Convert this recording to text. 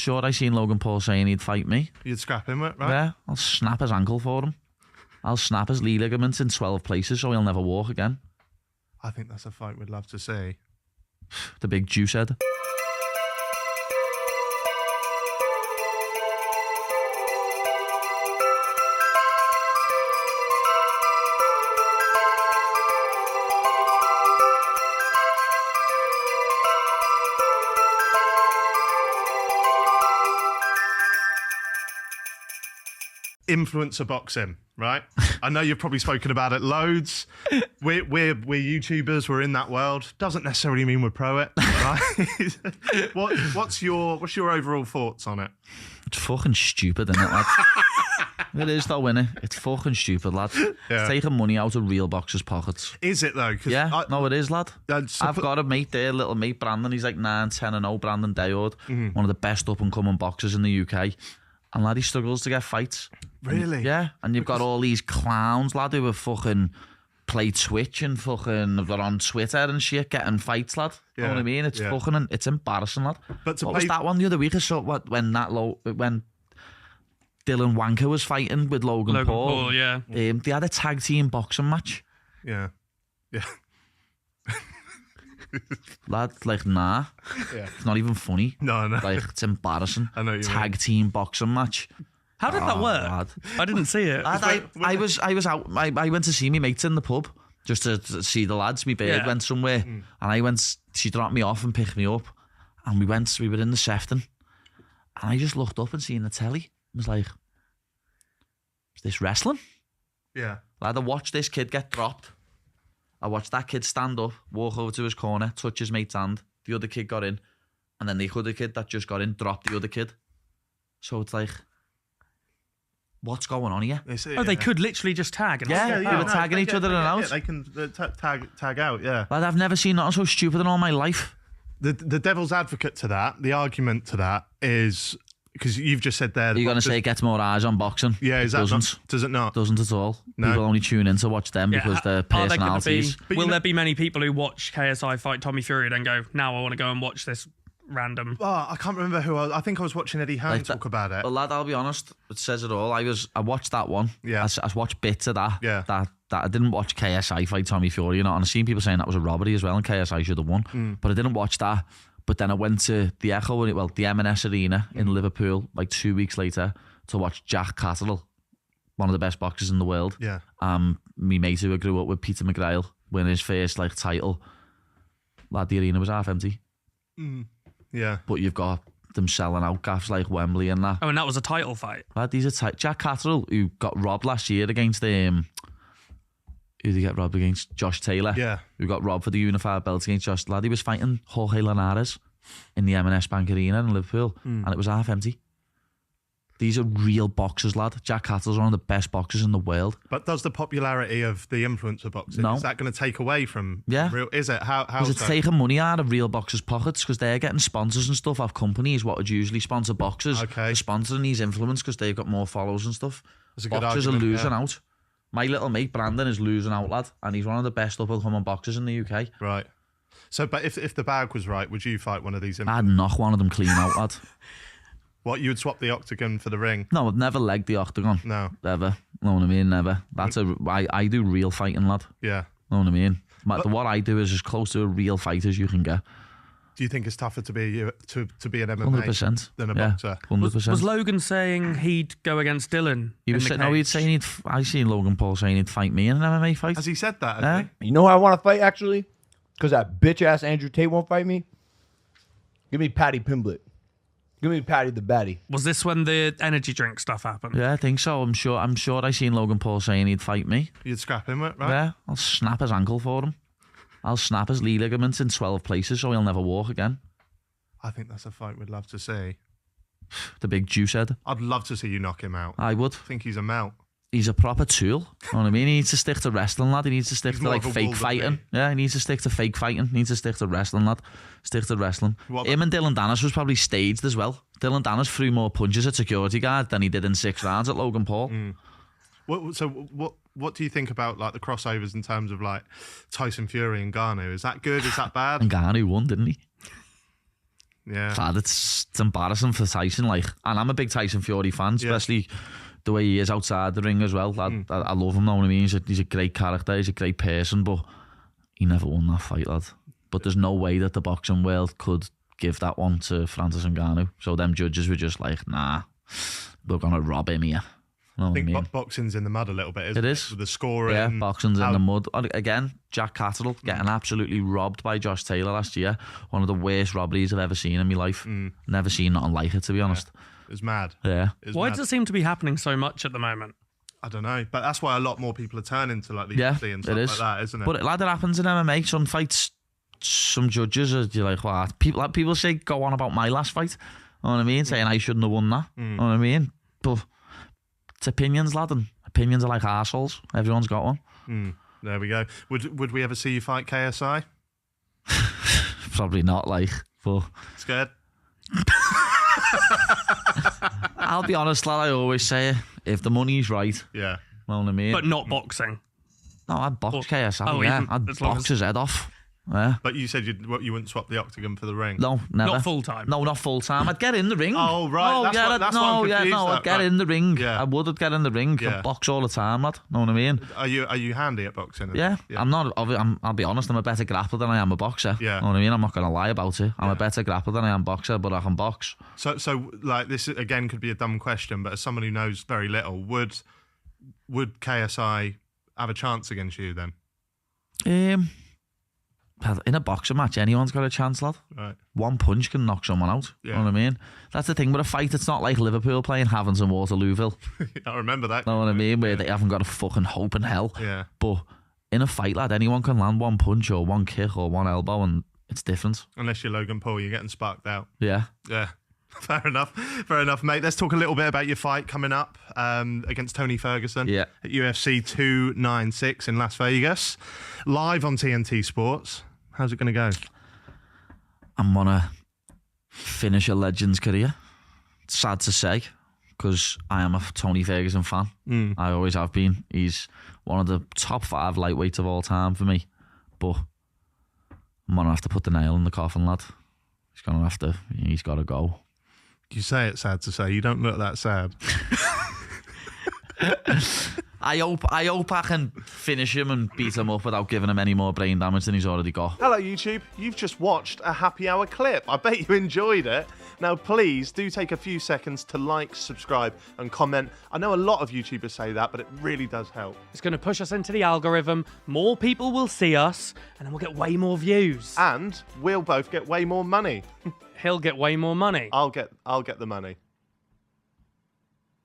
Sure, I seen Logan Paul saying he'd fight me. You'd scrap him, right? Yeah, I'll snap his ankle for him. I'll snap his knee ligaments in 12 places so he'll never walk again. I think that's a fight we'd love to see. The big juice head. Influencer boxing, right? I know you've probably spoken about it loads. We're YouTubers. We're in that world. Doesn't necessarily mean we're pro it, right? What's your overall thoughts on it? It's fucking stupid, isn't it, lad? It is though, innit? It's fucking stupid, lad. Yeah. It's taking money out of real boxers' pockets. Is it though? Yeah, no, it is, lad. I've got a mate there, little mate Brandon. He's like 9-10-0, Brandon Dayord, one of the best up and coming boxers in the UK. And lad, he struggles to get fights. Really? And you've got all these clowns, lad, who have fucking play Twitch and fucking they're on Twitter and shit getting fights, lad. You know what I mean? It's fucking, it's embarrassing, lad. But what was that one the other week? I saw when Dylan Wanker was fighting with Logan Paul. Yeah. They had a tag team boxing match. Yeah. Lad, like, nah. Yeah. It's not even funny. No. Like, it's embarrassing. I know what you tag team boxing match. How did that work? Lad. I didn't see it. Lad, I was out. I went to see me mates in the pub just to see the lads. My bird went somewhere, and I went. She dropped me off and picked me up, and we were in the Sefton, and I just looked up and seen the telly. I was like, "Is this wrestling?" Yeah. Lad, I watched this kid get dropped. I watched that kid stand up, walk over to his corner, touch his mate's hand. The other kid got in, and then the other kid that just got in dropped the other kid. So it's like, what's going on here? They could literally just tag. And they were tagging each other in and out. They can tag out, yeah. Lad, I've never seen nothing so stupid in all my life. The devil's advocate to that, the argument to that is, because you've just said there... You're going to say it gets more eyes on boxing. Yeah, is that doesn't. Does it not? Doesn't at all. No. People only tune in to watch them because they're personalities. Will there be many people who watch KSI fight Tommy Fury and then go, now I want to go and watch this random... Oh, I can't remember who I think I was watching Eddie Hearn talk about it. Well, lad, I'll be honest, it says it all. I watched that one. Yeah. I watched bits of that. Yeah. That I didn't watch KSI fight Tommy Fury, you know, and I've seen people saying that was a robbery as well and KSI should have won. But I didn't watch that. But then I went to the the M&S Arena in Liverpool like 2 weeks later to watch Jack Catterall, one of the best boxers in the world. Yeah. Me mate who I grew up with, Peter McGrail, win his first title. Lad, the arena was half empty. Yeah. But you've got them selling out gaffs like Wembley and that. Oh, and that was a title fight? Lad, these are Jack Catterall, who got robbed last year against who did he get robbed against? Josh Taylor. Yeah. Who got robbed for the unified belt against Josh. Lad, he was fighting Jorge Linares in the M&S Bank Arena in Liverpool, and it was half empty. These are real boxers, lad. Jack Catterall's one of the best boxers in the world. But does the popularity of the influencer boxing, is that going to take away from real... Is it? How is it taking money out of real boxers' pockets because they're getting sponsors and stuff off companies what would usually sponsor boxers. Okay. They're sponsoring these influencers because they've got more followers and stuff. That's a good boxers argument, are losing out. My little mate Brandon is losing out, lad, and he's one of the best up-and-coming boxers in the UK. Right. So, but if the bag was right, would you fight one of these? I'd knock one of them clean out, lad. What, you would swap the octagon for the ring? No, I'd never leg the octagon. No. Never. Know what I mean? Never. I do real fighting, lad. Yeah. Know what I mean? What I do is as close to a real fight as you can get. Do you think it's tougher to be an MMA 100%. than a boxer? 100%. Was Logan saying he'd go against Dylan? I seen Logan Paul saying he'd fight me in an MMA fight. Has he said that? Has he? You know who I want to fight actually? Because that bitch ass Andrew Tate won't fight me. Give me Paddy Pimblett. Give me Paddy The Baddy. Was this when the energy drink stuff happened? Yeah, I think so. I'm sure I seen Logan Paul saying he'd fight me. You'd scrap him, right? Yeah, I'll snap his ankle for him. I'll snap his knee ligaments in 12 places so he'll never walk again. I think that's a fight we'd love to see. The big juice head. I'd love to see you knock him out. I would. I think he's a melt. He's a proper tool. You know what I mean? He needs to stick to wrestling, lad. He needs to stick to fake fighting. Yeah, he needs to stick to fake fighting. He needs to stick to wrestling, lad. Stick to wrestling. Him and Dylan Dennis was probably staged as well. Dylan Dennis threw more punches at security guard than he did in 6 rounds at Logan Paul. What do you think about the crossovers in terms of Tyson Fury and Ngannou? Is that good? Is that bad? And Ngannou won, didn't he? Yeah. Lad, it's embarrassing for Tyson, like, and I'm a big Tyson Fury fan, especially the way he is outside the ring as well. I love him, know what I mean? He's a great character, he's a great person, but he never won that fight, lad. But there's no way that the boxing world could give that one to Francis Ngannou. So them judges were just like, nah, we're gonna rob him here. I think boxing's in the mud a little bit, isn't it? It is. With the scoring. Yeah, boxing's in the mud. Again, Jack Catterall getting absolutely robbed by Josh Taylor last year. One of the worst robberies I've ever seen in my life. Never seen nothing like it, to be honest. It was mad. Yeah. Why does it seem to be happening so much at the moment? I don't know, but that's why a lot more people are turning to like the UFC and stuff like that, isn't it? But lad, it happens in MMA. Some fights, some judges are like, what? People say, go on about my last fight. You know what I mean? Saying I shouldn't have won that. You know what I mean? But it's opinions, lad, and opinions are like arseholes. Everyone's got one. There we go. Would we ever see you fight KSI? Probably not, like, but Scared? I'll be honest, lad, I always say it. If the money's right, yeah, you know what I mean? But not boxing. No, I'd box KSI, I'd box his head off. Yeah. But you said you wouldn't swap the octagon for the ring. No, never. Not full time. No, not full time. I'd get in the ring. Oh, right. I'd get in the ring. Yeah. I would get in the ring. Yeah. I'd box all the time, lad. Know what I mean? Are you handy at boxing? Yeah. I'm not. I'll be honest. I'm a better grappler than I am a boxer. Yeah. Know what I mean? I'm not gonna lie about it. I'm a better grappler than I am boxer, but I can box. So like this again could be a dumb question, but as someone who knows very little, would KSI have a chance against you then? In a boxing match, anyone's got a chance, lad. Right. One punch can knock someone out. Yeah. You know what I mean? That's the thing with a fight. It's not like Liverpool playing Havens and Waterlooville. I remember that. Know what I mean? Where they haven't got a fucking hope in hell. Yeah. But in a fight, lad, anyone can land one punch or one kick or one elbow, and it's different. Unless you're Logan Paul, you're getting sparked out. Yeah. Yeah. Fair enough, mate. Let's talk a little bit about your fight coming up against Tony Ferguson at UFC 296 in Las Vegas, live on TNT Sports. How's it going to go? I'm going to finish a legend's career. It's sad to say, because I am a Tony Ferguson fan. I always have been. He's one of the top 5 lightweights of all time for me. But I'm going to have to put the nail in the coffin, lad. He's got to go. You say it's sad to say. You don't look that sad. I hope I can finish him and beat him up without giving him any more brain damage than he's already got. Hello YouTube, you've just watched a happy hour clip. I bet you enjoyed it. Now please do take a few seconds to like, subscribe and comment. I know a lot of YouTubers say that, but it really does help. It's going to push us into the algorithm. More people will see us, and then we'll get way more views. And we'll both get way more money. He'll get way more money. I'll get the money.